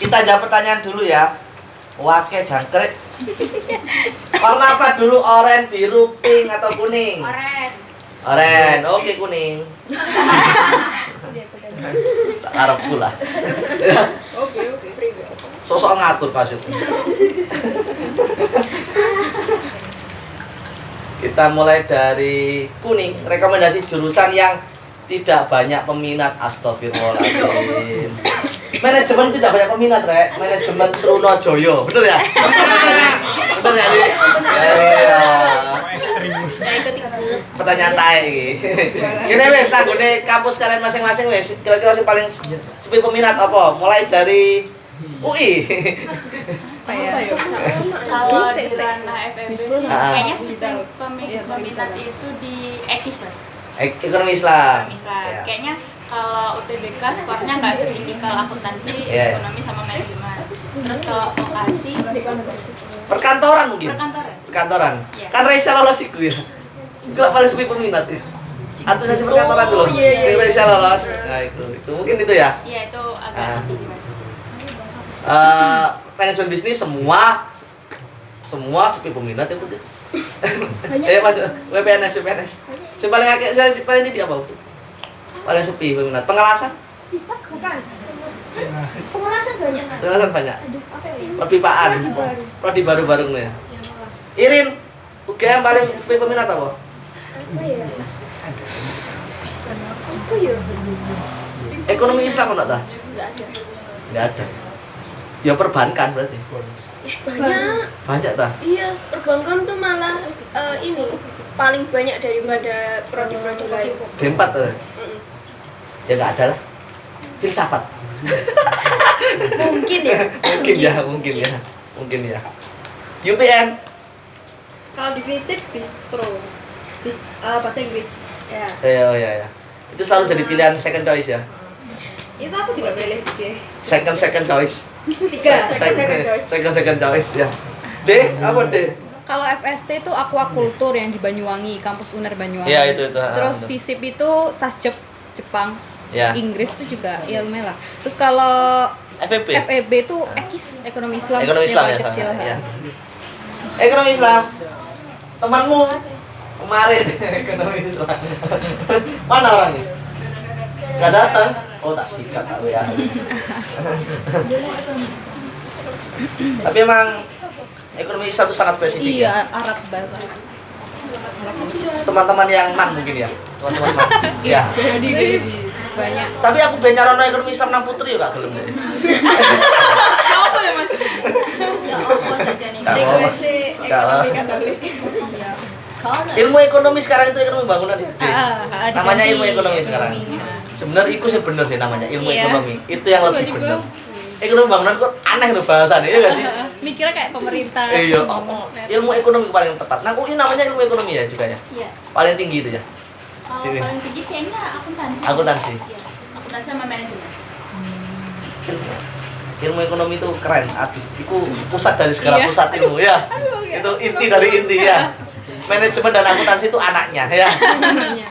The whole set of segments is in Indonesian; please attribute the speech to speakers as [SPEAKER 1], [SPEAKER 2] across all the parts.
[SPEAKER 1] Kita jawab pertanyaan dulu ya. Wake jangkrik. Warna apa dulu? Oranye, biru, pink atau kuning? Oranye. Oke, kuning. Arab pula.
[SPEAKER 2] Oke.
[SPEAKER 1] Sosok ngatur Pak Syuk. Kita mulai dari kuning. Rekomendasi jurusan yang tidak banyak peminat. Astagfirullahaladzim. Manajemen tidak banyak peminat, Rek. Manajemen Trunojoyo. Bener ya? Bener ya, Dik? Iya.
[SPEAKER 3] Nah, ikut-ikut.
[SPEAKER 1] Pertanyaan tae iki. Gini wis tanggone kampus kalian masing-masing wis. Kira-kira sing paling sepi peminat apa? Mulai dari UI.
[SPEAKER 3] Apa ya?
[SPEAKER 4] Kalau di ranah FEB sih kayaknya
[SPEAKER 2] Iya,
[SPEAKER 4] peminat itu di EKIS Mas.
[SPEAKER 1] Ekonomi Islam.
[SPEAKER 4] Misal
[SPEAKER 1] Ya.
[SPEAKER 4] kayaknya kalau UTBK skornya nggak setinggi kalau akuntansi,
[SPEAKER 1] Iya.
[SPEAKER 4] ekonomi sama manajemen. Terus kalau vokasi
[SPEAKER 1] Perkantoran mungkin.
[SPEAKER 4] perkantoran.
[SPEAKER 1] Perkantoran.
[SPEAKER 4] Iya.
[SPEAKER 1] Kan Raisa lolos iku ya. Iku lah paling sepi peminat ya. Administrasi perkantoran dulu.
[SPEAKER 2] iya.
[SPEAKER 1] Raisa lolos. Nah, itu mungkin itu ya.
[SPEAKER 4] Iya itu agak
[SPEAKER 1] Ah.
[SPEAKER 4] sepi sih Mas.
[SPEAKER 1] Manajemen bisnis semua sepi peminat itu. Kayak Pak WPNS. Yang paling akeh saya paling ini apa? Paling sepi peminat. Pengelasan?
[SPEAKER 3] Bukan. Pengelasan banyak.
[SPEAKER 1] Pengelasan banyak.
[SPEAKER 3] Apa ini?
[SPEAKER 1] Perpipaan. Prodi baru-baru nih. Irin, UGM paling sepi peminat apa?
[SPEAKER 3] Apa ya? Apa ya?
[SPEAKER 1] Ekonomi Islam enggak dah?
[SPEAKER 3] Enggak ada.
[SPEAKER 1] Enggak ada. Ya perbankan berarti.
[SPEAKER 3] Banyak.
[SPEAKER 1] Banyak dah.
[SPEAKER 3] Iya, perbankan tuh malah ini paling banyak daripada prodi-prodi lain.
[SPEAKER 1] D4 tuh. Ya enggak ada lah. Filsafat.
[SPEAKER 3] Mungkin ya.
[SPEAKER 1] Mungkin ya. UPN.
[SPEAKER 5] Kalau di fisik Bistro, bahasa Inggris.
[SPEAKER 3] Ya.
[SPEAKER 1] Ya. Itu selalu jadi pilihan second choice ya.
[SPEAKER 5] Itu aku juga pilih deh.
[SPEAKER 1] Second choice.
[SPEAKER 5] Tiga.
[SPEAKER 1] Second choice ya. D, apa D?
[SPEAKER 5] Kalau FST itu aquaculture yang di Banyuwangi, kampus UNER Banyuwangi.
[SPEAKER 1] Iya, itu.
[SPEAKER 5] Terus
[SPEAKER 1] Betul.
[SPEAKER 5] FISIP itu Sasjep Jepang.
[SPEAKER 1] Ya.
[SPEAKER 5] Inggris itu juga ya lumayan lah. Terus kalau
[SPEAKER 1] FEB.
[SPEAKER 5] FEB itu EKIS, Ekonomi Islam.
[SPEAKER 1] Ekonomi
[SPEAKER 5] yang
[SPEAKER 1] Islam
[SPEAKER 5] paling
[SPEAKER 1] ya.
[SPEAKER 5] kecil.
[SPEAKER 1] Ya. Ekonomi Islam. Temanmu kemarin ekonomi Islam. Mana orangnya? Gak datang. Oh, tak sikat aku ya. Tapi emang ekonomi Islam itu sangat spesifik
[SPEAKER 5] Iya,
[SPEAKER 1] ya.
[SPEAKER 5] Arab bahasa.
[SPEAKER 1] Teman-teman yang man mungkin ya. Teman-teman man. Ya.
[SPEAKER 5] Banyak.
[SPEAKER 1] Tapi aku ben nyarono ekonomi Islam nang putri yo gak gelem.
[SPEAKER 5] Ya Allah saja nih.
[SPEAKER 1] Gak apa-apa.
[SPEAKER 5] Regresi
[SPEAKER 1] Gak apa-apa.
[SPEAKER 5] ekonomi Katolik. Iya.
[SPEAKER 1] Ilmu ekonomi sekarang itu ekonomi bangunan ya. Namanya ilmu
[SPEAKER 5] diganti
[SPEAKER 1] ekonomi sekarang. Sebenarnya itu sih bener sih namanya ilmu
[SPEAKER 5] Iya.
[SPEAKER 1] ekonomi. Itu yang lebih
[SPEAKER 5] Tiba-tiba.
[SPEAKER 1] bener. Ekonomi bangunan kok aneh loh bahasannya ya gak sih?
[SPEAKER 5] Mikirnya kayak pemerintah.
[SPEAKER 1] Iya.
[SPEAKER 5] ngomong.
[SPEAKER 1] Ilmu ekonomi paling tepat. Nah, UI namanya ilmu ekonomi ya juga ya.
[SPEAKER 4] Iya.
[SPEAKER 1] Paling tinggi itu ya.
[SPEAKER 4] Kalau
[SPEAKER 1] Dewi.
[SPEAKER 4] paling tinggi kayaknya akuntansi.
[SPEAKER 1] Akuntansi.
[SPEAKER 4] Iya. Akuntansi sama manajemen.
[SPEAKER 1] Ilmu ekonomi itu keren abis. Itu pusat dari segala
[SPEAKER 5] Iya.
[SPEAKER 1] pusat ilmu ya.
[SPEAKER 5] Aduh, ya
[SPEAKER 1] Itu inti dari inti ya. Manajemen dan akuntansi itu anaknya ya.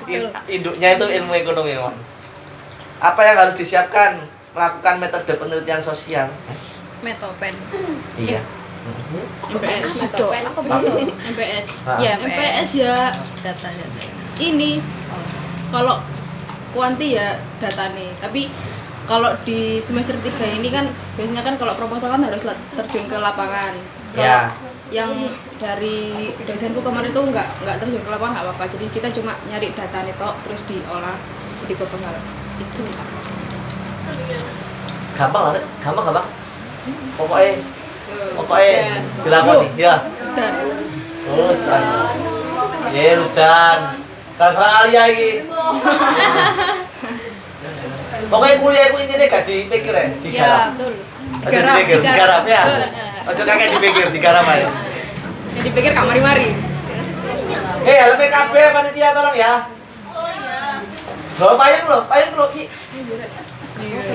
[SPEAKER 5] Betul.
[SPEAKER 1] Induknya itu ilmu ekonomi memang. Apa yang harus disiapkan? Melakukan metode penelitian sosial.
[SPEAKER 5] Metopen.
[SPEAKER 1] Iya.
[SPEAKER 2] MPS.
[SPEAKER 5] Metopen. Aku belum.
[SPEAKER 2] MPS.
[SPEAKER 5] Iya,
[SPEAKER 2] MPS ya
[SPEAKER 5] Data.
[SPEAKER 2] ini. Kalau kuanti ya data nih. Tapi kalau di semester 3 ini kan biasanya kan kalau proposal kan harus terjun ke lapangan. Kalau
[SPEAKER 1] Ya.
[SPEAKER 2] yang dari dosenku kemarin tuh nggak terjun ke lapangan nggak apa-apa. Jadi kita cuma nyari data nih toh, terus diolah di proposal. Itu
[SPEAKER 1] Gampang lah, gampang. Pokoknya dilakoni ya.
[SPEAKER 2] dan
[SPEAKER 1] Hujan. Ya hujan. Terserah Alia iki. Pokoknya kuliah itu intinya gak dipikir ya,
[SPEAKER 5] Iya,
[SPEAKER 1] digarap.
[SPEAKER 5] betul.
[SPEAKER 1] Aja dipikir, digarap ya. Ojo kakek dipikir, digarap aja.
[SPEAKER 2] yang dipikir kak mari-mari.
[SPEAKER 1] Halo PKB panitia tolong ya. Loh, payung lo. Iki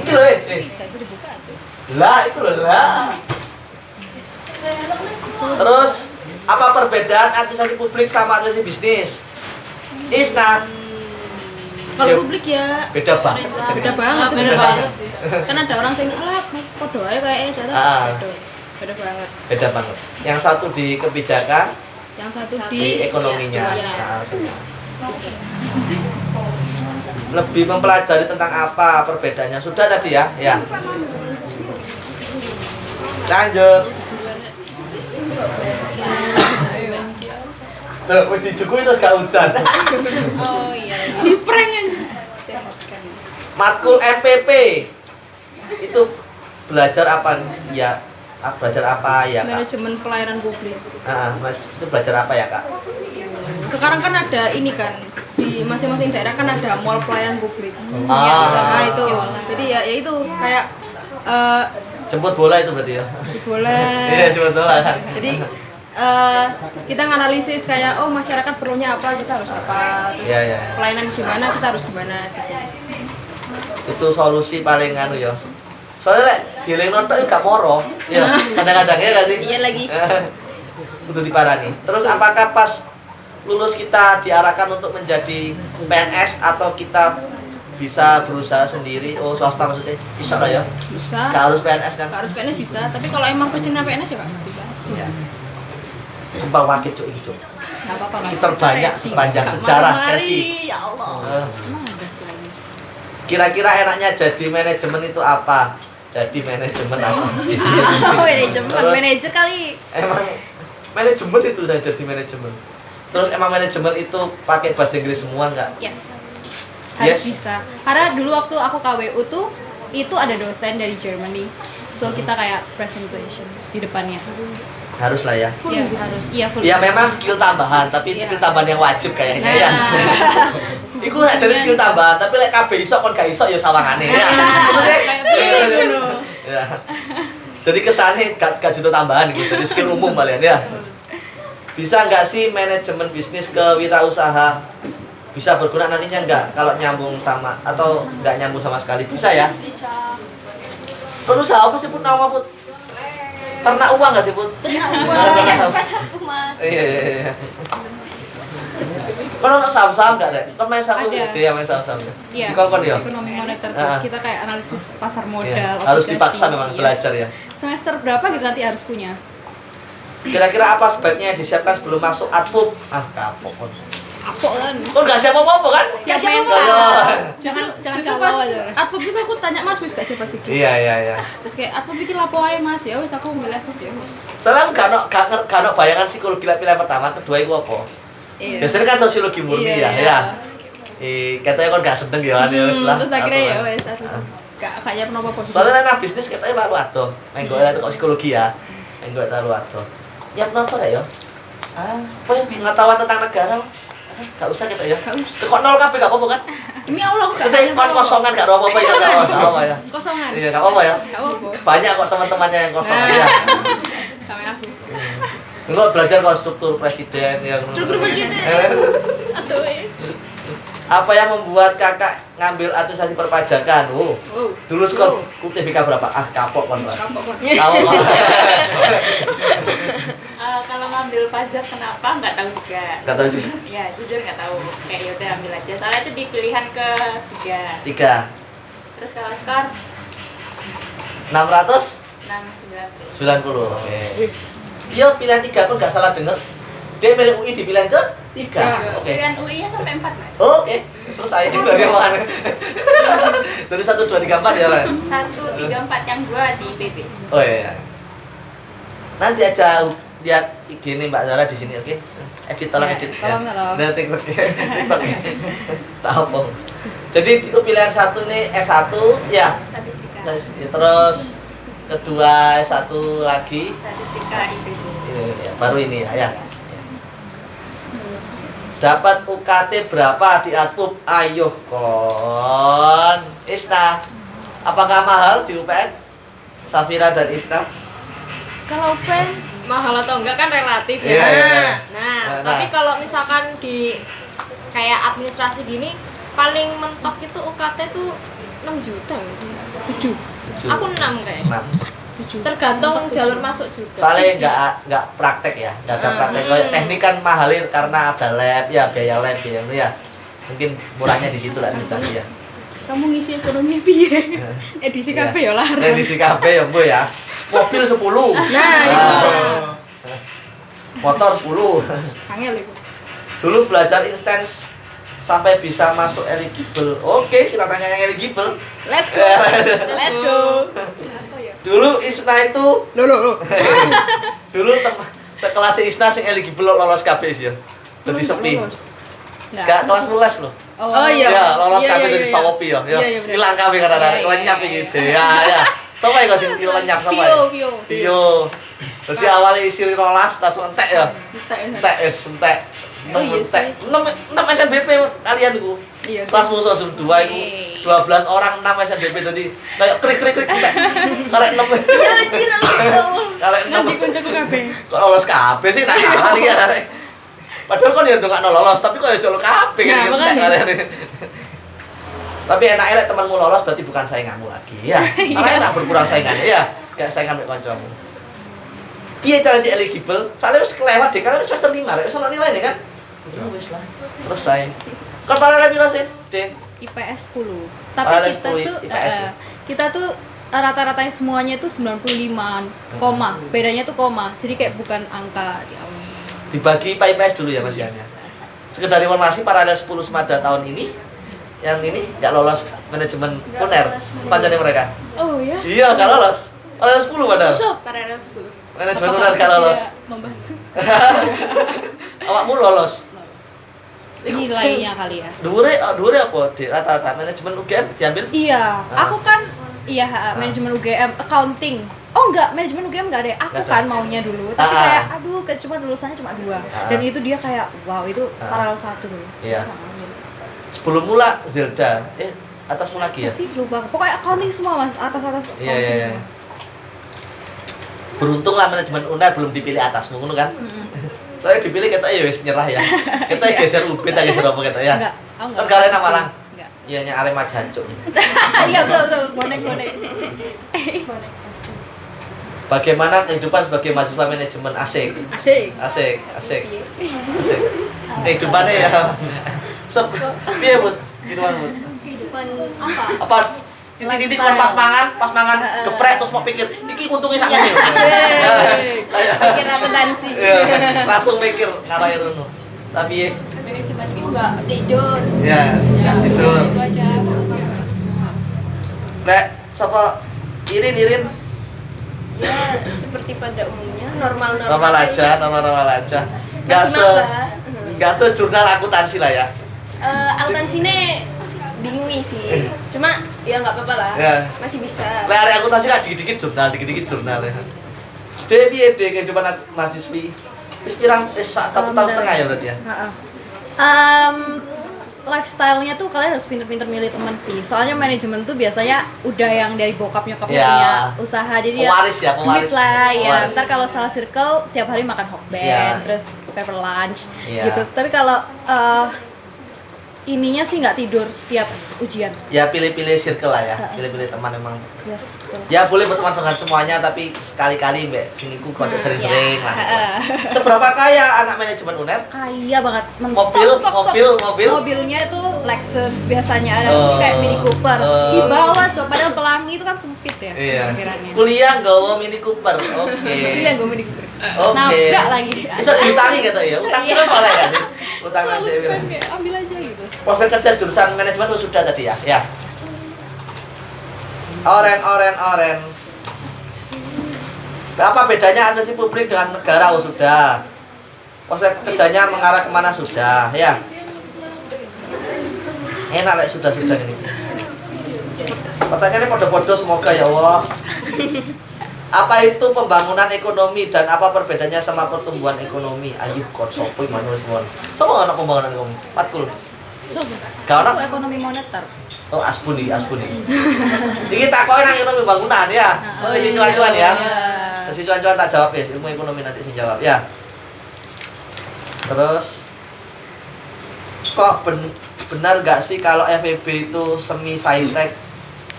[SPEAKER 1] lho,
[SPEAKER 5] Bisa dibuka tuh.
[SPEAKER 1] Lah, itu loh lah. Terus apa perbedaan administrasi publik sama administrasi bisnis? Isna.
[SPEAKER 2] Kalau
[SPEAKER 1] Ya,
[SPEAKER 2] publik ya
[SPEAKER 1] beda banget.
[SPEAKER 2] beda banget.
[SPEAKER 4] Beda
[SPEAKER 2] sebenarnya.
[SPEAKER 4] banget sih.
[SPEAKER 2] Kan ada orang sing alah podo ae kayak data
[SPEAKER 1] Ah.
[SPEAKER 2] beda banget.
[SPEAKER 1] Beda banget. Yang satu di kebijakan,
[SPEAKER 2] Yang satu
[SPEAKER 1] di ekonominya.
[SPEAKER 2] Iya.
[SPEAKER 1] Nah, semua. Lebih mempelajari tentang apa perbedaannya. Sudah tadi ya? Ya. Lanjut. Loh, wis dijukui terus gak udan.
[SPEAKER 5] Oh iya.
[SPEAKER 2] Di prank aja.
[SPEAKER 1] Matkul MPP itu belajar apa ya? Belajar apa ya, Kak?
[SPEAKER 2] Manajemen pelayanan publik.
[SPEAKER 1] Itu belajar apa ya, Kak?
[SPEAKER 2] Sekarang kan ada ini kan di masing-masing daerah kan ada mall pelayanan publik.
[SPEAKER 1] Ah,
[SPEAKER 2] Nah itu. Jadi ya itu kayak
[SPEAKER 1] jemput bola itu berarti ya?
[SPEAKER 2] boleh.
[SPEAKER 1] Iya, jemput bola kan.
[SPEAKER 2] Jadi kita nganalisis kayak oh masyarakat perlunya apa kita harus apa terus
[SPEAKER 1] Iya, iya.
[SPEAKER 2] pelayanan gimana kita harus gimana gitu.
[SPEAKER 1] Itu solusi paling anu ya. Soalnya lek giling nonton gak moro. Ya, kadang-kadang ya gak sih?
[SPEAKER 2] Iya lagi.
[SPEAKER 1] Untuk diparani. Terus apakah pas lulus kita diarahkan untuk menjadi PNS atau kita bisa berusaha sendiri? Oh, swasta maksudnya. Bisa lah ya.
[SPEAKER 2] Bisa.
[SPEAKER 1] Gak harus PNS kan?
[SPEAKER 2] Gak harus PNS bisa, tapi kalau emang pecinta PNS ya Kak bisa.
[SPEAKER 1] Iya. Sumpah wakil cuk ini cuk.
[SPEAKER 5] Enggak apa-apa Mas.
[SPEAKER 1] Terbanyak sepanjang sejarah versi.
[SPEAKER 2] Ya Allah.
[SPEAKER 5] Emang ada sekali.
[SPEAKER 1] Kira-kira enaknya jadi manajemen itu apa? Jadi manajemen apa?
[SPEAKER 5] Manajemen,
[SPEAKER 1] Terus-
[SPEAKER 5] manajer kali.
[SPEAKER 1] Emang manajemen itu saya jadi manajemen. Terus emang manajemen itu pakai bahasa Inggris semua nggak?
[SPEAKER 5] Yes. Harus
[SPEAKER 1] Yes.
[SPEAKER 5] bisa. Karena dulu waktu aku KWU tuh itu ada dosen dari Germany. So kita kayak presentation di depannya.
[SPEAKER 1] Harus lah ya.
[SPEAKER 5] Iya, harus. Iya, full.
[SPEAKER 1] Ya memang skill tambahan, tapi skill tambahan yang wajib kayaknya ya. Iku gak jadi skill tambahan, tapi lek kabeh iso kon gak iso ya sawangane ya. Maksudnya, ya. Jadi kesannya gak juta tambahan gitu, jadi skill umum kalian ya. Bisa nggak sih manajemen bisnis ke wirausaha bisa berguna nantinya nggak kalau nyambung sama atau nggak nyambung sama sekali bisa ya?
[SPEAKER 4] Bisa.
[SPEAKER 1] Berusaha apa sih Put? Nama Put? Ternak uang nggak sih Put?
[SPEAKER 4] Iya, pas aku Mas.
[SPEAKER 1] Iya. Kalau untuk saham-saham nggak deh? Kan main saham
[SPEAKER 5] Ada.
[SPEAKER 1] dia main saham-saham.
[SPEAKER 5] Iya.
[SPEAKER 1] Di Kongkon ya?
[SPEAKER 5] Ekonomi moneter tuh.
[SPEAKER 1] Ah.
[SPEAKER 5] Kita kayak analisis pasar modal.
[SPEAKER 1] Iya. Harus
[SPEAKER 5] obligasi.
[SPEAKER 1] dipaksa memang
[SPEAKER 5] Yes.
[SPEAKER 1] belajar ya.
[SPEAKER 5] Semester berapa kita nanti harus punya?
[SPEAKER 1] Kira-kira apa sebaiknya yang disiapkan sebelum masuk atpub? Ah kapok.
[SPEAKER 5] Apa kan?
[SPEAKER 1] Kok nggak siap apa-apa kan?
[SPEAKER 5] Siap
[SPEAKER 2] siapa,
[SPEAKER 5] mental.
[SPEAKER 1] Pak.
[SPEAKER 5] Jangan
[SPEAKER 2] Justru
[SPEAKER 5] kalau
[SPEAKER 2] pas
[SPEAKER 5] aja.
[SPEAKER 2] atpub itu aku tanya Mas wis gak siapa sih?
[SPEAKER 1] Iya.
[SPEAKER 2] Terus kayak atpub bikin lapo ae Mas ya wis aku milih atpub ya wis.
[SPEAKER 1] Soalnya aku gak no bayangan psikologi lah pilihan pertama, kedua itu apa?
[SPEAKER 2] Iya.
[SPEAKER 1] Biasanya kan sosiologi murni
[SPEAKER 2] Iya,
[SPEAKER 1] ya,
[SPEAKER 2] iya.
[SPEAKER 1] ya. Katanya kan gak seneng ya kan ya wis lah.
[SPEAKER 2] Terus akhirnya ya
[SPEAKER 1] Apa.
[SPEAKER 2] wis atpub. Gak kayak apa-apa.
[SPEAKER 1] Soalnya anak bisnis katanya lalu ado. Main gue kok psikologi ya. Main gue lalu ado. Ya kenapa ya? Apa ya pengetahuan tentang negara? Gak usah kita ya.
[SPEAKER 2] Gak usah.
[SPEAKER 1] Kok nol kabeh gak apa-apa kan?
[SPEAKER 2] Demi Allah gak
[SPEAKER 1] Kita kan kosongan gak ada apa-apa ya gak apa-apa ya.
[SPEAKER 2] Kosongan.
[SPEAKER 1] Iya gak apa-apa ya.
[SPEAKER 2] Gak apa-apa.
[SPEAKER 1] Banyak kok teman-temannya yang kosong
[SPEAKER 2] Nah.
[SPEAKER 1] ya.
[SPEAKER 2] Sama aku.
[SPEAKER 1] Enggak belajar kok struktur presiden yang
[SPEAKER 2] Struktur presiden. Aduh.
[SPEAKER 1] Apa yang membuat kakak ngambil administrasi perpajakan?
[SPEAKER 2] Oh.
[SPEAKER 1] Dulu skor UTBK berapa? Ah, kapok kan, Pak.
[SPEAKER 2] Kapok kok.
[SPEAKER 1] Kapok.
[SPEAKER 4] Kalau ngambil pajak kenapa nggak tahu juga.
[SPEAKER 1] Enggak tahu juga.
[SPEAKER 4] Ya jujur nggak tahu. Kayak yaudah ambil aja. Soalnya itu di pilihan ketiga.
[SPEAKER 1] 3
[SPEAKER 4] Terus kalau skor
[SPEAKER 1] 690.
[SPEAKER 4] 690.
[SPEAKER 1] Oke. Dia pilihan 3 pun enggak salah denger. Dia milih UI di pilihan ke 3. Oke.
[SPEAKER 4] Pilihan UI-nya sampai 4 Mas.
[SPEAKER 1] Oke. Selesai ini dari mana? Dari 1 2 3 4 ya, Ren.
[SPEAKER 4] 1, 3, 4 yang 2 di VB.
[SPEAKER 1] Oh iya. Nanti aja lihat IG nih Mbak Zara di sini, oke? Edit tolong
[SPEAKER 5] Ya,
[SPEAKER 1] edit.
[SPEAKER 5] tolong.
[SPEAKER 1] Nah, TikTok. TikTok. Tahu. Jadi itu pilihan 1 nih S1 ya.
[SPEAKER 4] Statistika.
[SPEAKER 1] Ya, terus kedua S1 lagi.
[SPEAKER 4] Statistika IPB.
[SPEAKER 1] Ya, baru ini ya. Dapat UKT berapa di Atpub? Ayo kon. Isna. Apakah mahal di UPN? Safira dan Isna?
[SPEAKER 6] Kalau pen mahal atau enggak kan relatif ya.
[SPEAKER 1] Iya, iya.
[SPEAKER 6] Nah,
[SPEAKER 1] Nah.
[SPEAKER 6] tapi kalau misalkan di kayak administrasi gini paling mentok itu UKT tuh 6 juta nggak sih?
[SPEAKER 2] 7.
[SPEAKER 6] Aku 6 kayaknya.
[SPEAKER 1] 6.
[SPEAKER 6] Tergantung jalur masuk juga.
[SPEAKER 1] Soalnya nggak praktek ya, nggak ada praktek. Kayak teknik kan mahalin karena ada lab ya, biaya lab ya. Mungkin murahnya di situ lah administrasi ya.
[SPEAKER 2] Kamu ngisi ekonomi piye? Edisi
[SPEAKER 1] Iya.
[SPEAKER 2] KB ya larang.
[SPEAKER 1] Edisi KB ya Bu ya. Mobil 10.
[SPEAKER 2] Nah, itu.
[SPEAKER 1] Motor 10.
[SPEAKER 2] Angel itu.
[SPEAKER 1] Dulu belajar instance sampai bisa masuk eligible. Oke, kita tanya yang eligible.
[SPEAKER 2] Let's go. Let's go.
[SPEAKER 6] Apa ya?
[SPEAKER 1] Dulu ISNA itu
[SPEAKER 2] Loh.
[SPEAKER 1] dulu kelas ISNA sing eligible lolos KB sih ya. Dadi sepi. Gak kelas luas loh.
[SPEAKER 2] Oh iya.
[SPEAKER 1] Ya, lolos
[SPEAKER 2] Iya,
[SPEAKER 1] KB
[SPEAKER 2] iya,
[SPEAKER 1] dari
[SPEAKER 2] iya.
[SPEAKER 1] Sawopi ya. Ya,
[SPEAKER 2] Iya, bener.
[SPEAKER 1] hilang KB karena
[SPEAKER 5] Iya,
[SPEAKER 1] lenyap
[SPEAKER 5] iya,
[SPEAKER 1] iki. Ya. Sama ya sing lenyap sama.
[SPEAKER 2] Vio.
[SPEAKER 1] Iya. Dadi awalnya isi 12 tas entek ya. Entek.
[SPEAKER 2] Oh, iya sih.
[SPEAKER 1] 6 SNBP kalian iku.
[SPEAKER 2] Iya.
[SPEAKER 1] Kelas musuh 2 iku 12 orang 6 SNBP tadi kayak krik entek. Karek 6.
[SPEAKER 2] Iya anjir aku.
[SPEAKER 1] Karek 6.
[SPEAKER 2] Nanti koncoku kabeh.
[SPEAKER 1] Kok lolos kabeh sih nak kalah iki arek. Padahal kan ya ndongakno lolos, tapi kok ya jolo kabeh
[SPEAKER 2] Nah,
[SPEAKER 1] gitu
[SPEAKER 2] makanya.
[SPEAKER 1] arek. Tapi enak elek temanmu lolos berarti bukan sainganmu lagi ya. Karena enak berkurang saingannya ya, gak saingan mek kancamu. Piye cara cek eligible? Soalnya wis kelewat deh, karena wis semester 5 rek, wis ono nilai nih kan. Ya wis lah, selesai. Kan paralel piro sih, Ding?
[SPEAKER 5] IPS 10. Tapi
[SPEAKER 1] Paralel
[SPEAKER 5] kita
[SPEAKER 1] 10
[SPEAKER 5] tuh
[SPEAKER 1] IPS ya?
[SPEAKER 5] kita tuh rata-ratanya semuanya itu 95 koma. Bedanya tuh koma. Jadi kayak bukan angka di awal.
[SPEAKER 1] Dibagi IPA IPS dulu ya Mas Yan ya. Sekedar informasi paralel 10 semada tahun ini yang ini nggak lolos manajemen UNER pancane mereka.
[SPEAKER 2] Oh ya.
[SPEAKER 1] Iya, nggak lolos. Paralel 10 padahal.
[SPEAKER 3] Paralel 10.
[SPEAKER 1] Manajemen UNER nggak lolos.
[SPEAKER 5] Membantu.
[SPEAKER 1] Awakmu lolos. Iku
[SPEAKER 5] Nilainya kali ya.
[SPEAKER 1] Dhuwure apa? Di rata-rata manajemen UGM diambil?
[SPEAKER 5] Iya,
[SPEAKER 1] Ah.
[SPEAKER 5] aku kan manajemen UGM accounting. Oh enggak, manajemen UGM enggak ada. Aku
[SPEAKER 1] Nggak ada.
[SPEAKER 5] kan maunya dulu, tapi
[SPEAKER 1] Ah.
[SPEAKER 5] kayak aduh, cuma lulusannya cuma 2.
[SPEAKER 1] Ah.
[SPEAKER 5] Dan itu dia kayak wow, itu
[SPEAKER 1] Ah.
[SPEAKER 5] paralel 1 dulu.
[SPEAKER 1] Iya.
[SPEAKER 5] Aku nggak ambil.
[SPEAKER 1] Sebelum mula Zelda, atasmu lagi ya?
[SPEAKER 5] Apa sih lupa. Pokoknya accounting semua Mas, atas-atas accounting
[SPEAKER 1] Iya.
[SPEAKER 5] semua.
[SPEAKER 1] Beruntung lah manajemen UNER belum dipilih atasmu ngono kan? Saya dipilih kita ya wis nyerah ya. Kita geser UB tak geser apa kita ya?
[SPEAKER 5] Enggak, aku enggak.
[SPEAKER 1] Kan kalian nang Malang.
[SPEAKER 5] Enggak.
[SPEAKER 1] Iya nya Arema Jancuk.
[SPEAKER 5] Iya betul, bonek-bonek.
[SPEAKER 1] Bagaimana kehidupan sebagai mahasiswa manajemen asik? Asik. Kehidupannya ya. Piye, Bud? Kehidupan, Bud?
[SPEAKER 6] Kehidupan apa?
[SPEAKER 1] Apa titik-titik kon pas mangan geprek terus mau pikir iki untungnya sak
[SPEAKER 6] Iya.
[SPEAKER 1] ngene. Kayak
[SPEAKER 6] Pikir akuntansi.
[SPEAKER 1] iya, langsung mikir ngalahin Runo. Tapi
[SPEAKER 6] Manajemen juga tidur.
[SPEAKER 1] ya, itu.
[SPEAKER 6] Itu aja.
[SPEAKER 1] Nek sapa Irin
[SPEAKER 3] Ya seperti pada umumnya normal-normal.
[SPEAKER 1] normal aja. Enggak
[SPEAKER 3] Maksimal lah.
[SPEAKER 1] enggak sejurnal akuntansi lah ya.
[SPEAKER 3] Akuntansi ini bingung sih. Cuma ya nggak apa-apa lah.
[SPEAKER 1] Ya.
[SPEAKER 3] Masih bisa.
[SPEAKER 1] Lek arek akuntansi kan dikit-dikit jurnal ya. Piye kehidupan mahasiswi? Wis pirang 1 tahun setengah ya berarti ya.
[SPEAKER 5] Heeh. Lifestyle-nya tuh kalian harus pinter-pinter milih teman sih. Soalnya manajemen tuh biasanya udah yang dari bokap nyokapnya
[SPEAKER 1] Ya.
[SPEAKER 5] punya usaha, jadi
[SPEAKER 1] Pewaris ya,
[SPEAKER 5] duit lah ya.
[SPEAKER 1] Pewaris.
[SPEAKER 5] Ntar kalau salah circle tiap hari makan hokben,
[SPEAKER 1] Ya.
[SPEAKER 5] terus paper lunch
[SPEAKER 1] Ya.
[SPEAKER 5] gitu. Tapi kalau ininya sih nggak tidur setiap ujian.
[SPEAKER 1] Ya pilih-pilih circle lah ya.
[SPEAKER 5] Heeh.
[SPEAKER 1] Pilih-pilih teman memang.
[SPEAKER 5] Yes, betul.
[SPEAKER 1] Ya boleh berteman dengan semuanya tapi sekali-kali mbak sing iku kocok sering-sering
[SPEAKER 5] Ya.
[SPEAKER 1] lah.
[SPEAKER 5] Heeh.
[SPEAKER 1] Seberapa kaya anak manajemen UNER?
[SPEAKER 5] Kaya banget.
[SPEAKER 1] Mobil.
[SPEAKER 5] Mobilnya itu Lexus biasanya ada,
[SPEAKER 1] Oh.
[SPEAKER 5] terus kayak Mini Cooper.
[SPEAKER 1] Oh.
[SPEAKER 5] Di bawah coba, padahal Pelangi itu kan sempit ya.
[SPEAKER 1] Iya.
[SPEAKER 5] parkirannya.
[SPEAKER 1] Kuliah nggawa Mini Cooper. Oke.
[SPEAKER 2] Iya gue Mini Cooper.
[SPEAKER 1] Oke.
[SPEAKER 5] Nabrak lagi.
[SPEAKER 1] Bisa diutangi gitu ya. Utang kira boleh kan sih? Utang
[SPEAKER 5] Selalu
[SPEAKER 1] aja.
[SPEAKER 5] spend kayak ambil aja gitu.
[SPEAKER 1] Prospek kerja jurusan manajemen itu sudah tadi ya? Ya. Oren. Apa bedanya administrasi publik dengan negara? Oh sudah. Prospek kerjanya mengarah kemana? Sudah. Ya. Enak lah sudah ini. Pertanyaannya podo-podo semoga ya Allah. Apa itu pembangunan ekonomi dan apa perbedaannya sama pertumbuhan ekonomi? Ayo kok sopo manulis semua. Sama anak pembangunan ekonomi. Matkul. Gak
[SPEAKER 5] Itu
[SPEAKER 1] ono?
[SPEAKER 5] ekonomi moneter.
[SPEAKER 1] Oh, Asbuni. Iki takoke nang ekonomi bangunan ya. Sesi cuan-cuan ya. Sesi cuan-cuan tak jawab ya, ilmu ekonomi nanti sing jawab ya. Terus kok benar gak sih kalau FEB itu semi saintek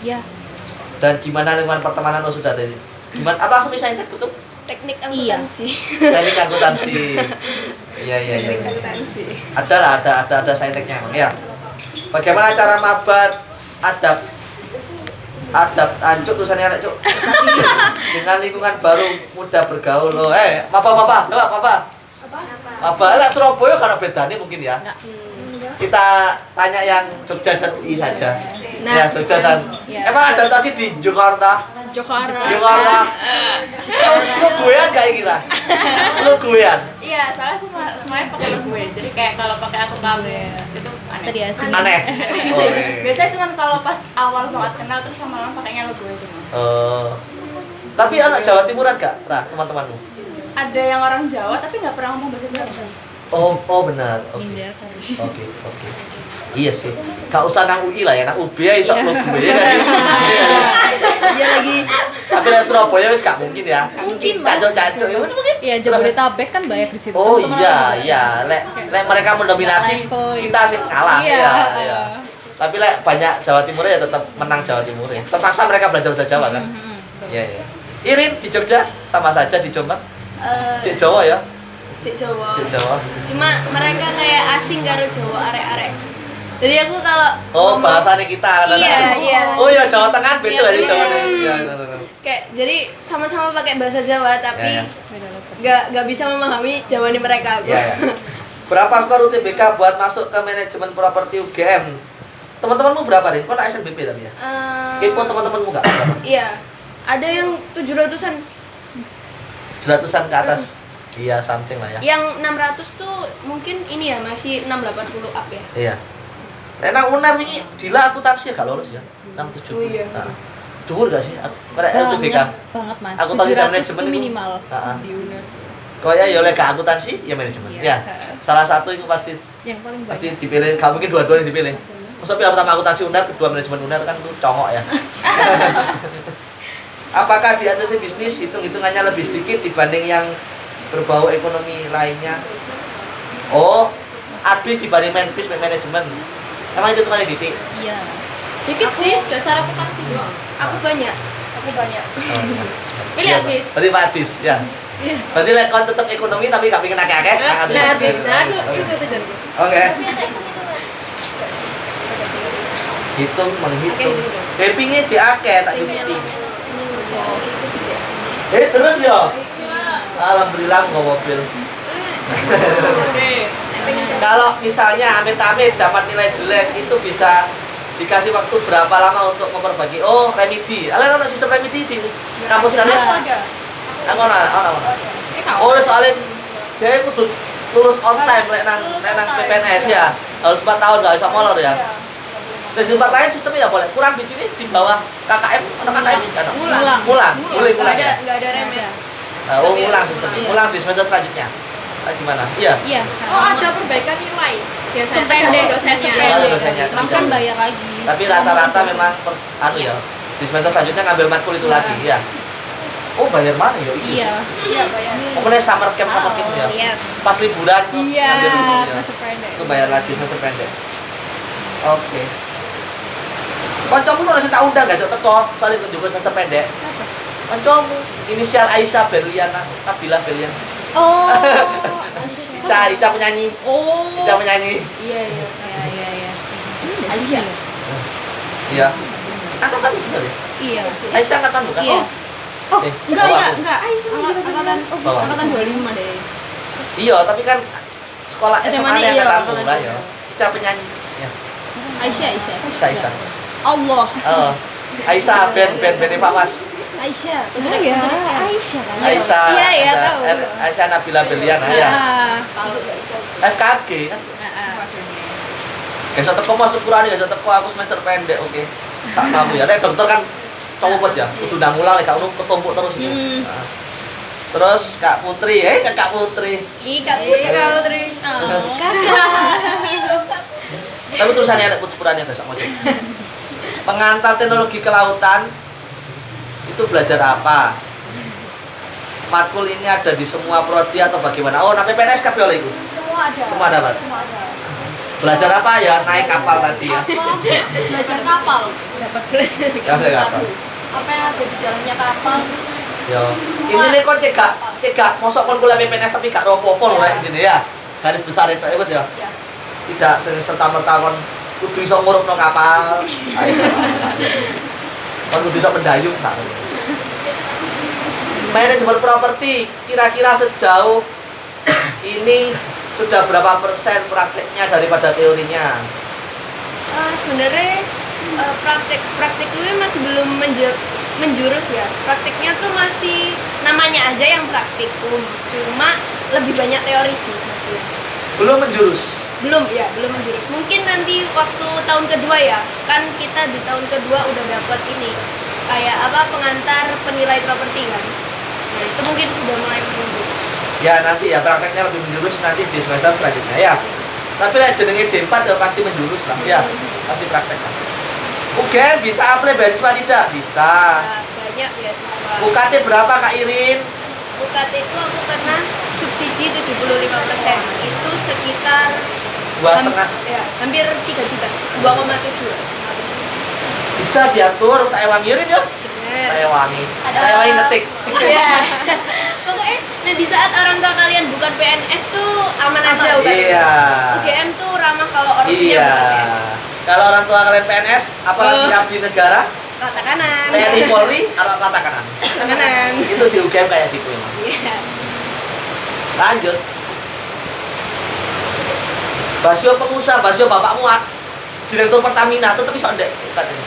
[SPEAKER 5] Ya.
[SPEAKER 1] dan gimana lingkungan pertemanan lo sudah tadi? Gimana apa semi saintek betul?
[SPEAKER 3] Teknik
[SPEAKER 5] Iya.
[SPEAKER 3] akuntansi.
[SPEAKER 1] Teknik akuntansi. Iya.
[SPEAKER 3] Akuntansi.
[SPEAKER 1] Ada sainteknya emang ya. Bagaimana cara maba adap ancuk tulisannya anak cuk dengan lingkungan baru mudah bergaul loh maba lah Surabaya karena bedanya mungkin ya kita tanya yang Jogja dan UI saja ya Jogja dan emang adaptasi di Jakarta lu guean kayak kira lu guean
[SPEAKER 4] Iya, soalnya semuanya pakai lo gue. Jadi kayak kalau pakai aku kamu itu aneh.
[SPEAKER 1] aneh
[SPEAKER 4] Biasanya cuma kalau pas awal banget kenal terus lama-lama pakainya lo gue semua.
[SPEAKER 1] tapi anak Jawa Timuran gak? Nah, teman-temanmu?
[SPEAKER 4] Ada yang orang Jawa tapi nggak pernah ngomong bahasa Jawa.
[SPEAKER 1] Oh benar. Oke. Iya sih. Gak usah nang UI lah ya, nang UB ya iso lo gue ya kan sih.
[SPEAKER 2] Iya lagi.
[SPEAKER 1] Tapi nang Surabaya wis gak mungkin ya.
[SPEAKER 2] Mungkin Mas.
[SPEAKER 1] Cacok ya mungkin.
[SPEAKER 5] Iya, Jabodetabek kan banyak di situ.
[SPEAKER 1] Oh
[SPEAKER 5] Teman-teman
[SPEAKER 1] iya. Lek mereka mendominasi
[SPEAKER 5] level
[SPEAKER 1] kita sih kalah
[SPEAKER 5] Iya.
[SPEAKER 1] ya. Tapi lek banyak Jawa Timur ya tetap menang Jawa Timur ya. Terpaksa mereka belajar bahasa Jawa kan. Iya. Irin di Jogja sama saja di Jombang. Cek Jawa ya.
[SPEAKER 3] Cek Jawa.
[SPEAKER 1] Cek Jawa.
[SPEAKER 3] Cuma mereka kayak asing karo Jawa arek-arek. Jadi aku kalau
[SPEAKER 1] Oh, bahasanya kita kan.
[SPEAKER 3] Iya.
[SPEAKER 1] Oh iya, Jawa Tengah beda ya
[SPEAKER 3] Iya.
[SPEAKER 1] Jawa Tengah. Iya.
[SPEAKER 3] kayak jadi sama-sama pakai bahasa Jawa tapi
[SPEAKER 1] Ya.
[SPEAKER 3] nggak bisa memahami Jawanya mereka aku.
[SPEAKER 1] Ya. Berapa skor UTBK buat masuk ke manajemen properti UGM? Teman-temanmu berapa, Rin? Kok nak SNBP tapi ya? Kepo teman-temanmu enggak? Berapa?
[SPEAKER 3] Iya. Ada yang 700-an.
[SPEAKER 1] 700-an ke atas. Iya, something lah ya.
[SPEAKER 3] Yang 600 tuh mungkin ini ya masih 680 up ya.
[SPEAKER 1] Iya. Nang UNER ini Dila akuntansi gak lolos ya? 67.
[SPEAKER 3] Oh iya.
[SPEAKER 1] Nah. Dhuwur gak sih? UTBK.
[SPEAKER 5] banget Mas.
[SPEAKER 1] Akuntansi dan
[SPEAKER 5] 700
[SPEAKER 1] manajemen
[SPEAKER 5] itu
[SPEAKER 1] itu?
[SPEAKER 5] minimal
[SPEAKER 1] Heeh.
[SPEAKER 5] di UNER.
[SPEAKER 1] Kaya ya oleh gak akuntansi, ya manajemen.
[SPEAKER 5] Iya.
[SPEAKER 1] Ya. Salah satu itu pasti
[SPEAKER 5] Yang paling
[SPEAKER 1] pasti
[SPEAKER 5] banyak.
[SPEAKER 1] dipilih, gak mungkin dua-duanya dipilih. Masa pilih pertama akuntansi UNER, kedua manajemen UNER kan tuh congok ya. Apakah di industri bisnis hitung-hitungannya lebih sedikit dibanding yang berbau ekonomi lainnya? Oh, habis dibanding manajemen. Emang itu tuh titik?
[SPEAKER 5] Iya.
[SPEAKER 6] Dikit sih, dasar akuntansi doang.
[SPEAKER 3] Aku banyak.
[SPEAKER 6] Aku banyak.
[SPEAKER 1] Pilih habis. Berarti Pak Adis, ya. Berarti lek kon tetep ekonomi tapi gak pengen akeh-akeh,
[SPEAKER 6] Nah, habis. Nah,
[SPEAKER 1] Oke.
[SPEAKER 6] itu tujuanku.
[SPEAKER 1] Oke. Hitung menghitung. Happy-nya jek akeh tak cukupi. Terus ya. Alhamdulillah nggak mobil. Kalau misalnya amit-amit dapat nilai jelek itu bisa dikasih waktu berapa lama untuk memperbaiki? Oh, remedi. Kalian ada sistem remedi di kampus kalian? Aku ada. Oh, soalnya dia kudu lulus on time lek nang PPNS ya. Harus 4 tahun nggak bisa molor ya. Dan di tempat lain sistemnya ya boleh. Kurang di sini di bawah KKM, ada KKM kan? Ngulang.
[SPEAKER 3] Nggak ada remet.
[SPEAKER 1] Oh, ngulang sistemnya. Ngulang di semester selanjutnya. Gimana? Iya.
[SPEAKER 5] Iya.
[SPEAKER 6] Oh, ada perbaikan nilai. Biasanya
[SPEAKER 5] Sependek
[SPEAKER 6] dosennya.
[SPEAKER 1] Iya, dosennya.
[SPEAKER 5] Langsung bayar lagi.
[SPEAKER 1] Tapi rata-rata memang ya. Di semester selanjutnya ngambil matkul itu lagi ya. Oh, bayar mana ya?
[SPEAKER 5] Iya.
[SPEAKER 6] Iya, bayar.
[SPEAKER 1] Oh, kemudian summer camp ya.
[SPEAKER 5] Iya.
[SPEAKER 1] Pas liburan
[SPEAKER 5] Iya.
[SPEAKER 1] ngambil itu ya.
[SPEAKER 5] Semester pendek.
[SPEAKER 1] Itu bayar lagi semester pendek. Oke. Kancamu harus tak undang gak cok teko soalnya tunjukkan semester pendek. Kancamu inisial Aisyah Berliana, Nabila Berliana.
[SPEAKER 5] Oh.
[SPEAKER 1] Ica penyanyi.
[SPEAKER 5] Oh.
[SPEAKER 1] Ica penyanyi.
[SPEAKER 5] Iya. Aisyah.
[SPEAKER 1] Iya. Angkatan bener ya?
[SPEAKER 5] Iya.
[SPEAKER 1] Aisyah angkatan bukan?
[SPEAKER 5] Iya.
[SPEAKER 1] Oh,
[SPEAKER 2] Enggak. Angkatan 25 deh.
[SPEAKER 1] Iya, tapi kan sekolah
[SPEAKER 2] SMA
[SPEAKER 1] SMA
[SPEAKER 2] iya,
[SPEAKER 1] angkatan
[SPEAKER 2] angkatan
[SPEAKER 1] mula ya. Ica penyanyi. Ya.
[SPEAKER 2] Aisyah.
[SPEAKER 5] Allah.
[SPEAKER 1] Oh. Aisyah band Eva Mas.
[SPEAKER 2] Aisyah.
[SPEAKER 5] Oh ya, Aisyah kan.
[SPEAKER 1] Aisyah.
[SPEAKER 5] Iya, iya,
[SPEAKER 1] Aisyah-
[SPEAKER 5] tahu.
[SPEAKER 1] Aisyah Nabila Berliana ya. FKG kan. Besok teko masuk kurang besok teko aku semester pendek, oke. Tak kamu ya. Nek dokter kan cowok ya. Kudu ndang ulang lek gak ono ketumpuk terus itu. Nah. Terus Kak Putri, Kak Putri.
[SPEAKER 6] Kak Putri.
[SPEAKER 1] Tapi tulisannya ada pucurannya besok mau coba. Pengantar teknologi kelautan itu belajar apa? Matkul ini ada di semua prodi atau bagaimana? Oh, namanya PNS kabeh oleh itu.
[SPEAKER 6] Semua ada.
[SPEAKER 1] Semua dapat.
[SPEAKER 6] Semua ada.
[SPEAKER 1] Belajar apa ya? Naik kapal tadi ya.
[SPEAKER 6] Belajar kapal.
[SPEAKER 5] Dapat belajar.
[SPEAKER 1] Ya, naik kapal.
[SPEAKER 6] Apa yang ada di dalamnya kapal?
[SPEAKER 1] Yo. Ini nih kon cegak mosok kon kuliah PNS tapi gak ropo-opo lho rek intine ya. Garis besar itu ya.
[SPEAKER 6] Ya.
[SPEAKER 1] Tidak serta merta kon kudu iso ngurupno kapal. Ayo. Kon kudu iso mendayung ta. Manajemen properti kira-kira sejauh ini sudah berapa persen prakteknya daripada teorinya?
[SPEAKER 3] Sebenarnya praktik itu masih belum menjurus ya. Praktiknya tuh masih namanya aja yang praktikum, cuma lebih banyak teori sih masih.
[SPEAKER 1] Belum menjurus.
[SPEAKER 3] Belum menjurus. Mungkin nanti waktu tahun kedua ya, kan kita di tahun kedua udah dapat ini kayak apa pengantar penilai properti kan. Nah, itu mungkin sudah mulai menjurus.
[SPEAKER 1] Ya nanti ya prakteknya lebih menjurus nanti di semester selanjutnya ya. Tapi lah jenenge D4 ya pasti menjurus lah ya. Pasti praktek lah. UGM bisa apply beasiswa tidak? Bisa.
[SPEAKER 3] Banyak beasiswa.
[SPEAKER 1] UKT berapa Kak Irin?
[SPEAKER 3] UKT itu aku kena subsidi 75%. Itu sekitar
[SPEAKER 1] 2,5.
[SPEAKER 3] ya, hampir 3 juta. 2,7.
[SPEAKER 1] Bisa diatur tak ewangi Irin ya?
[SPEAKER 3] Bener.
[SPEAKER 1] Tak ewangi. Tak ewangi ngetik.
[SPEAKER 3] Ya. Pokoknya nah di saat orang tua kalian bukan PNS tuh aman aja UGM.
[SPEAKER 1] Iya.
[SPEAKER 3] UGM tuh ramah kalau orang tuanya
[SPEAKER 1] Iya.
[SPEAKER 3] bukan PNS.
[SPEAKER 1] Kalau orang tua kalian PNS, apalagi abdi negara,
[SPEAKER 3] Rata kanan.
[SPEAKER 1] TNI Polri, rata kanan.
[SPEAKER 3] Kanan.
[SPEAKER 1] Itu di UGM kayak gitu emang.
[SPEAKER 3] Iya.
[SPEAKER 1] Lanjut. Basio pengusaha, Basio bapakmu direktur Pertamina, tetep iso ndek katanya.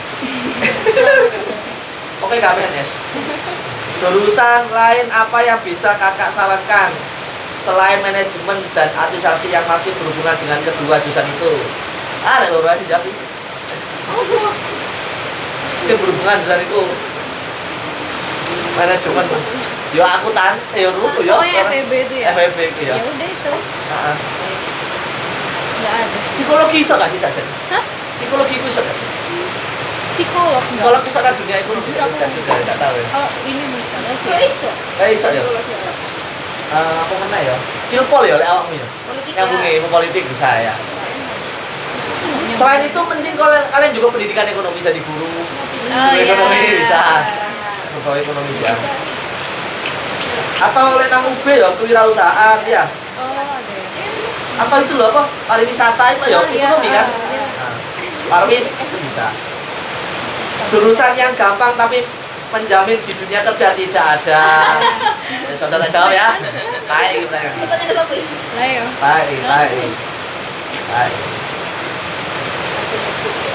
[SPEAKER 1] Oke, gak PNS. Jurusan lain apa yang bisa kakak sarankan selain manajemen dan administrasi yang masih berhubungan dengan kedua jurusan itu? Ada loro aja jadi. Yang berhubungan dengan itu manajemen. Yo akuntan, yo dulu yo.
[SPEAKER 5] Oh ya FEB itu ya?
[SPEAKER 1] FEB itu ya.
[SPEAKER 5] Ya udah itu.
[SPEAKER 1] Heeh.
[SPEAKER 5] Nggak ada.
[SPEAKER 1] Psikologi iso gak sih Sajen?
[SPEAKER 5] Hah?
[SPEAKER 1] Psikologi itu iso gak sih?
[SPEAKER 5] Psikolog nggak?
[SPEAKER 1] Psikologi iso kan dunia ekonomi kan juga enggak tahu ya.
[SPEAKER 5] Oh ini bukan sih.
[SPEAKER 3] Kok iso?
[SPEAKER 1] Iso ya. Apa mana ya? Ilpol ya oleh awakmu ya.
[SPEAKER 3] Politika.
[SPEAKER 1] Nyambungi politik bisa ya. Selain itu penting kalian juga pendidikan ekonomi jadi guru.
[SPEAKER 5] Oh,
[SPEAKER 1] Guru
[SPEAKER 5] iya.
[SPEAKER 1] ekonomi bisa. Guru ekonomi bisa. Atau oleh nang UB ya kewirausahaan ya.
[SPEAKER 5] Oh ada ya.
[SPEAKER 1] Atau itu loh apa? Pariwisata itu ya
[SPEAKER 5] Oh, iya.
[SPEAKER 1] ekonomi kan.
[SPEAKER 5] Iya.
[SPEAKER 1] Nah, parwis itu bisa. Jurusan yang gampang tapi menjamin di dunia kerja tidak ada. Ya sudah tak jawab ya. Baik kita.
[SPEAKER 3] Tanya ke Sophie.
[SPEAKER 5] Lah ya.
[SPEAKER 1] Baik.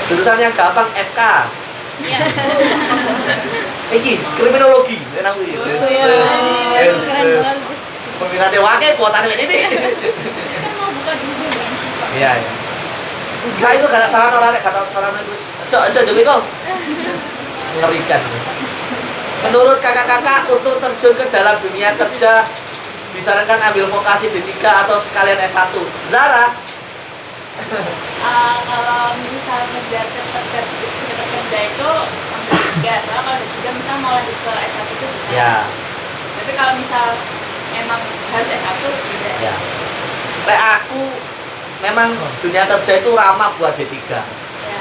[SPEAKER 1] Jurusan yang gampang FK.
[SPEAKER 5] Iya.
[SPEAKER 1] Iki kriminologi, enak iki.
[SPEAKER 5] Keren banget.
[SPEAKER 1] Peminatnya wakil kuotanya ini.
[SPEAKER 6] Kan mau buka dulu kan sih Pak.
[SPEAKER 1] Iya. Nah itu kata saran orang kata saran terus. Aja jadi kok. Ngerikan. Menurut kakak-kakak untuk terjun ke dalam dunia kerja disarankan ambil vokasi D3 atau sekalian S1. Zara.
[SPEAKER 4] Kalau misal ngejar cepet kerja itu ambil 3, soalnya kalau udah 3 misal mau lanjut ke S1 itu bisa.
[SPEAKER 1] Ya.
[SPEAKER 4] Tapi kalau misal emang harus S1 tidak.
[SPEAKER 1] Ya. Kayak aku memang dunia kerja itu ramah buat D3.
[SPEAKER 4] Ya.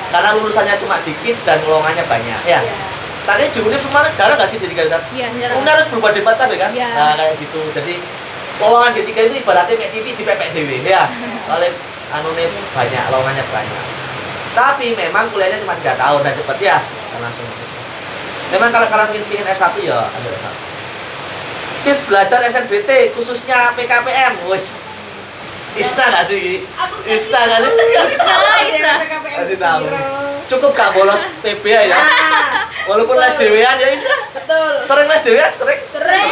[SPEAKER 1] Karena lulusannya cuma dikit dan lowongannya banyak. Ya.
[SPEAKER 4] Ya.
[SPEAKER 1] Tadi di UNIF kemarin jarang nggak sih D3 itu?
[SPEAKER 5] Iya, jarang.
[SPEAKER 1] UNIF harus berubah D4 kan?
[SPEAKER 5] Iya.
[SPEAKER 1] Nah kayak gitu. Jadi lowongan D3 itu ibaratnya kayak TV di PPK dewe ya. Soalnya anune banyak, lowongannya banyak. Tapi memang kuliahnya cuma 3 tahun dan cepet ya. Dan langsung. Memang kalau kalian ingin S1 ya ambil S1. Tips belajar SNBT khususnya PKPM, wes. Isna nggak sih? Isna nggak sih? Tadi tahu. Cukup gak bolos PB ya? Walaupun les dewean ya Isna.
[SPEAKER 2] Betul.
[SPEAKER 1] Sering les dewean, sering.
[SPEAKER 2] Sering.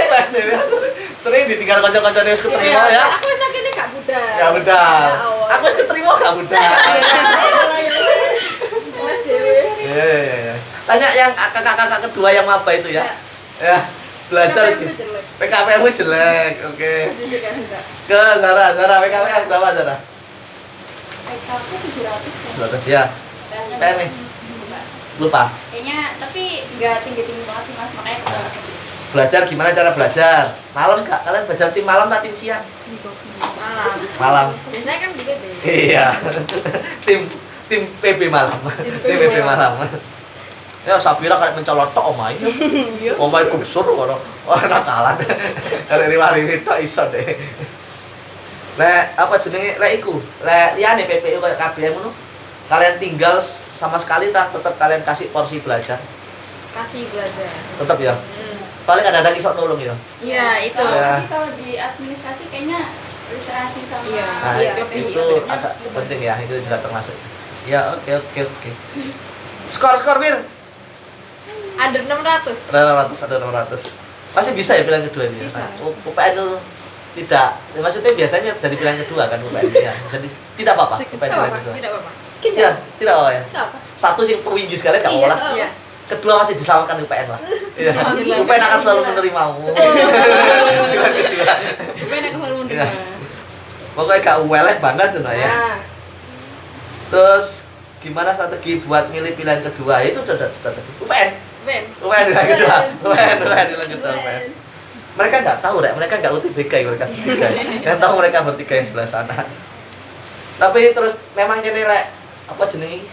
[SPEAKER 1] Les dewean. Sering ditinggal kanca-kanca wis keterima ya.
[SPEAKER 2] Aku enak ini gak muda.
[SPEAKER 1] Ya benar.
[SPEAKER 2] Ya Allah.
[SPEAKER 1] Aku wis keterima gak mudah.
[SPEAKER 2] Kelas dewe.
[SPEAKER 1] Iya. Tanya yang kakak-kakak kedua yang maba itu ya. Ya. Belajar
[SPEAKER 2] PKPM -ku jelek.
[SPEAKER 1] PKPM -mu jelek. Oke.
[SPEAKER 2] Jadi gak suka.
[SPEAKER 1] Ke Zara PKPM berapa Zara?
[SPEAKER 4] PKP 700 kan.
[SPEAKER 1] 200 ya. PM nih. Lupa.
[SPEAKER 4] Kayaknya tapi nggak tinggi-tinggi banget sih Mas, makanya kalau
[SPEAKER 1] Belajar gimana cara belajar? Malam Kak, kalian belajar tim malam atau tim siang?
[SPEAKER 6] Malam.
[SPEAKER 1] Malam.
[SPEAKER 6] Biasanya kan begitu.
[SPEAKER 1] Iya. tim PB malam. Tim PB malam. Ya Safira kayak mencolot tok omai. Omai kubsur ora nakalan. Hari-hari tok iso deh. Lek apa jenenge lek iku? Lek liyane PPU kayak KBM ngono. kalian tinggal sama sekali tetap kalian kasih porsi belajar?
[SPEAKER 6] Kasih belajar.
[SPEAKER 1] Tetap ya. Soalnya kadang-kadang iso nolong ya.
[SPEAKER 6] Iya, itu.
[SPEAKER 1] Ya.
[SPEAKER 4] Tapi kalau di administrasi kayaknya literasi sama
[SPEAKER 6] Iya.
[SPEAKER 1] Nah,
[SPEAKER 4] PPI
[SPEAKER 1] itu agak penting ya, itu juga termasuk. Ya, oke. Skor Bir.
[SPEAKER 6] Under 600.
[SPEAKER 1] Ada 600. Masih bisa ya pilihan kedua ini.
[SPEAKER 6] Bisa.
[SPEAKER 1] Nah, UPN itu tidak, maksudnya biasanya dari pilihan kedua kan UPN ya. Jadi tidak apa-apa UPN pilihan kedua.
[SPEAKER 6] Tidak apa-apa.
[SPEAKER 1] Tidak apa ya.
[SPEAKER 2] Apa?
[SPEAKER 1] Satu sih terwinji sekali enggak
[SPEAKER 2] Iya.
[SPEAKER 1] apa-apa.
[SPEAKER 6] Iya.
[SPEAKER 1] Kedua masih diselamatkan UPN lah. Iya.
[SPEAKER 6] Alhamdulillah.
[SPEAKER 1] UPN akan selalu menerimamu. Pilihan kedua.
[SPEAKER 2] Gue enak kemarin
[SPEAKER 1] Iya. Pokoknya gak weleh banget tuh nah ya.
[SPEAKER 2] Nah,
[SPEAKER 1] Terus gimana strategi buat milih pilihan kedua? Itu strategi UPN.
[SPEAKER 6] Ben.
[SPEAKER 1] UPN pilihan kedua. UPN pilihan kedua UPN. Mereka nggak tahu rek, mereka nggak UTBK mereka bertiga. Yang tahu mereka bertiga yang sebelah sana. Tapi terus memang jadi rek apa jenenge?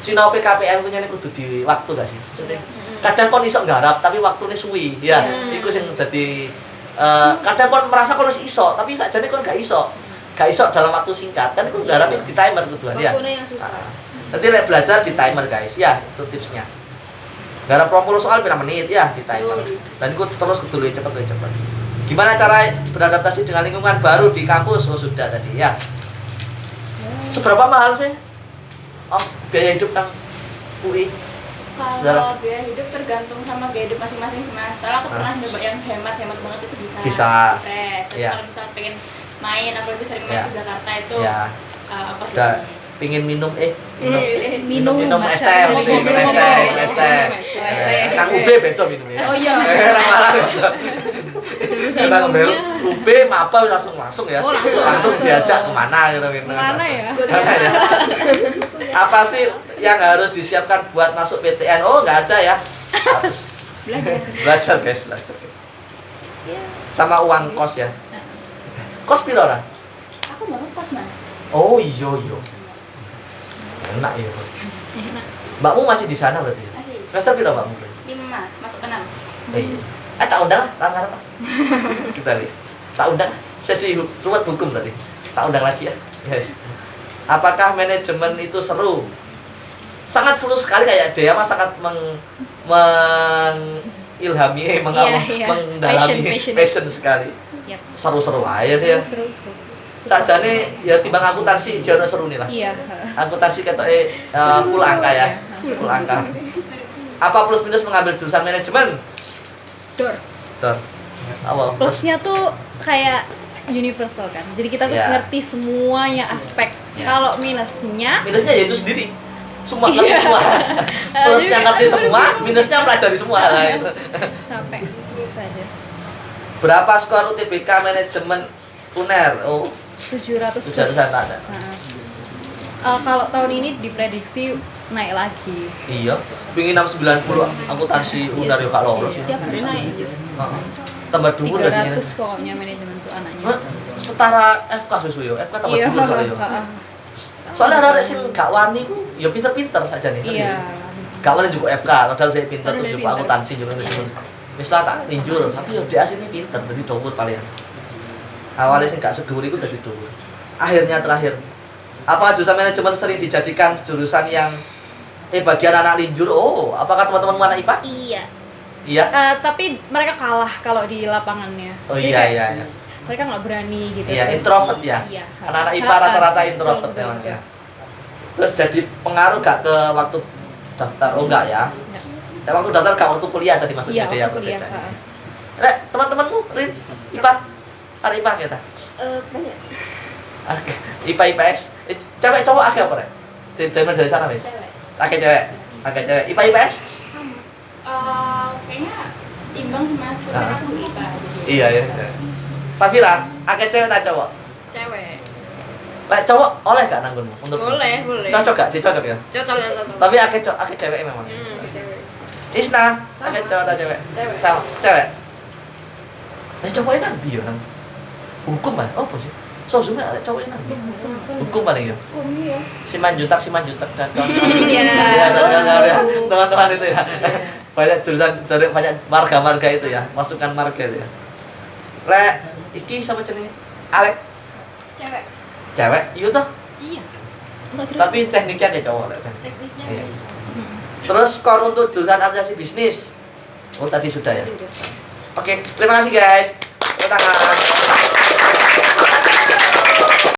[SPEAKER 1] Cina PKPM punya kudu di waktu gak sih? Maksudnya, kadang kon iso nggarap tapi waktune suwi. Ya, iku sing dadi kadang kon merasa kon wis iso, tapi sakjane kon gak iso. Gak iso dalam waktu singkat. Kan iku nggarap di timer kuduan ya.
[SPEAKER 2] waktunya yang susah.
[SPEAKER 1] Nanti lek belajar di timer guys, ya itu tipsnya. Garap 20 soal berapa menit ya di timer. Dan gue terus kudu luwih cepet. Gimana cara beradaptasi dengan lingkungan baru di kampus? Oh sudah tadi ya. Seberapa mahal sih? Oh biaya hidup kan UI.
[SPEAKER 4] kalau biaya hidup tergantung sama gaya hidup masing-masing sih mas. Soalnya aku pernah nyoba yang hemat banget itu bisa.
[SPEAKER 1] Bisa.
[SPEAKER 4] Stres. Tapi
[SPEAKER 1] Iya.
[SPEAKER 4] kalau misal pengen main apalagi sering
[SPEAKER 1] Iya.
[SPEAKER 4] main ke Jakarta itu
[SPEAKER 1] Ya,
[SPEAKER 4] apa sih?
[SPEAKER 1] udah pingin minum minum es teh,
[SPEAKER 2] Minum,
[SPEAKER 1] minum
[SPEAKER 2] minum,
[SPEAKER 1] es teh,
[SPEAKER 2] minum,
[SPEAKER 1] es teh.
[SPEAKER 2] minum.
[SPEAKER 1] Nang UB beto minumnya.
[SPEAKER 2] Oh iya.
[SPEAKER 1] Nang Malang beto.
[SPEAKER 2] Terus
[SPEAKER 1] Nang
[SPEAKER 2] minumnya
[SPEAKER 1] UB mapa langsung ya.
[SPEAKER 2] Oh, langsung.
[SPEAKER 1] Langsung diajak kemana gitu minum.
[SPEAKER 2] kemana ya?
[SPEAKER 1] Mana ya? Apa sih yang harus disiapkan buat masuk PTN? Oh, nggak ada ya. Harus belajar guys. Sama uang kos ya. Kos piro ora?
[SPEAKER 4] Aku nggak ngekos mas.
[SPEAKER 1] Oh iya. Enak ya. Mbakmu masih di sana berarti? Ya?
[SPEAKER 4] Masih
[SPEAKER 1] Semester piro mbakmu?
[SPEAKER 4] 5 masuk ke 6.
[SPEAKER 1] Tak undang lah, lamar apa? Kita lihat. Tak undang sesi ruwet hukum tadi. Tak undang lagi ya. Yes. Apakah manajemen itu seru? Sangat seru sekali kayak dia mah sangat mengilhami,
[SPEAKER 5] Iya.
[SPEAKER 1] mendalami passion sekali.
[SPEAKER 5] Yap.
[SPEAKER 1] Seru-seru aja dia.
[SPEAKER 5] Seru.
[SPEAKER 1] Sajane ya timbang akuntansi jauh seru nih lah.
[SPEAKER 5] Iya.
[SPEAKER 1] Akuntansi ketoke full angka ya. Full angka. Apa plus minus mengambil jurusan manajemen?
[SPEAKER 2] Dor.
[SPEAKER 1] Apa?
[SPEAKER 5] Plusnya tuh kayak universal kan. Jadi kita tuh
[SPEAKER 1] Ya.
[SPEAKER 5] ngerti semuanya aspek.
[SPEAKER 1] Ya.
[SPEAKER 5] Kalau minusnya
[SPEAKER 1] Minusnya ya itu sendiri. Semua ngerti semua. Plusnya ngerti semua, minusnya pelajari semua lah itu.
[SPEAKER 5] sampai saja
[SPEAKER 1] Berapa skor UTBK manajemen UNER? Oh,
[SPEAKER 5] 700
[SPEAKER 1] sudah
[SPEAKER 5] plus.
[SPEAKER 1] ada.
[SPEAKER 5] Kalau tahun ini diprediksi naik lagi.
[SPEAKER 1] Iya, pingin 690 akuntansi UNER ya Kak lolos.
[SPEAKER 2] Tiap hari naik gitu.
[SPEAKER 1] Heeh. Tambah dhuwur gak sih?
[SPEAKER 5] 300 pokoknya manajemen tuh anaknya.
[SPEAKER 1] Hah? Setara FK susu yo, FK tambah
[SPEAKER 5] Iya.
[SPEAKER 1] dhuwur soalnya yo. Soalnya arek sing gak wani ku ya pinter-pinter saja nih.
[SPEAKER 5] Iya.
[SPEAKER 1] Gak wani juga FK, padahal saya pinter terus
[SPEAKER 2] Padahal
[SPEAKER 1] juga
[SPEAKER 2] pinter.
[SPEAKER 1] akuntansi juga manajemen. Wis lah tak tinjur, tapi yo dia aslinya pinter dadi dhuwur paling. Awalnya sih gak sedur itu dadi dhuwur. Akhirnya terakhir. Apa jurusan manajemen sering dijadikan jurusan yang bagian anak linjur? Oh, apakah teman-teman anak IPA?
[SPEAKER 5] Iya.
[SPEAKER 1] Iya.
[SPEAKER 5] Tapi mereka kalah kalau di lapangannya.
[SPEAKER 1] Oh
[SPEAKER 5] Jadi
[SPEAKER 1] iya
[SPEAKER 5] kayak
[SPEAKER 1] iya.
[SPEAKER 5] mereka nggak berani gitu.
[SPEAKER 1] Iya,
[SPEAKER 5] Terus-
[SPEAKER 1] introvert ya.
[SPEAKER 5] Iya.
[SPEAKER 1] Anak-anak IPA rata-rata
[SPEAKER 5] Betul,
[SPEAKER 1] introvert
[SPEAKER 5] betul,
[SPEAKER 1] memang
[SPEAKER 5] betul.
[SPEAKER 1] ya. Terus jadi pengaruh gak ke waktu daftar? Oh enggak ya.
[SPEAKER 5] Enggak.
[SPEAKER 1] Dan waktu daftar gak waktu kuliah tadi maksudnya
[SPEAKER 5] Iya,
[SPEAKER 1] dia
[SPEAKER 5] waktu kuliah.
[SPEAKER 1] perbedaannya. Rek, teman-temanmu Rin, IPA? Ada IPA kita?
[SPEAKER 3] Banyak.
[SPEAKER 1] IPA IPS. Cewek cowok akeh apa rek? Dari sana wis.
[SPEAKER 4] Cewek.
[SPEAKER 1] Akeh cewek. IPA IPS?
[SPEAKER 4] Kayaknya imbang sih mas. Tapi
[SPEAKER 1] Ah.
[SPEAKER 4] aku IPA.
[SPEAKER 1] Iya ya. Tafira, akeh cewek tak cowok?
[SPEAKER 6] Cewek.
[SPEAKER 1] Lek cowok oleh gak nanggunmu? Menurutmu?
[SPEAKER 6] Boleh.
[SPEAKER 1] Cocok gak? Cocok ya?
[SPEAKER 6] Cocok.
[SPEAKER 1] Tapi akeh cewek memang.
[SPEAKER 6] Cewek.
[SPEAKER 1] Isna, akeh cowok atau cewek?
[SPEAKER 2] Cewek.
[SPEAKER 1] Sama, cewek. Nah, cowoknya kan dia nang hukum kan? Oh, apa sih? Soalnya ada cowoknya nang hukum paling ya.
[SPEAKER 3] Umi ya.
[SPEAKER 1] Siman jutak dan kawan-kawan.
[SPEAKER 5] Iya.
[SPEAKER 1] Iya, ya.
[SPEAKER 5] Oh.
[SPEAKER 1] Teman-teman itu ya. Banyak jurusan dari banyak marga-marga itu ya, masukkan marga itu ya. Lek, iki sama jenenge? Alek,
[SPEAKER 3] Cewek.
[SPEAKER 1] cewek, iya toh?
[SPEAKER 6] Iya.
[SPEAKER 1] Tapi tekniknya kayak cowok lah kan.
[SPEAKER 6] Tekniknya
[SPEAKER 1] Iya. Terus skor untuk jurusan aplikasi bisnis. Oh tadi sudah ya. Oke, terima kasih guys. Tepuk tangan.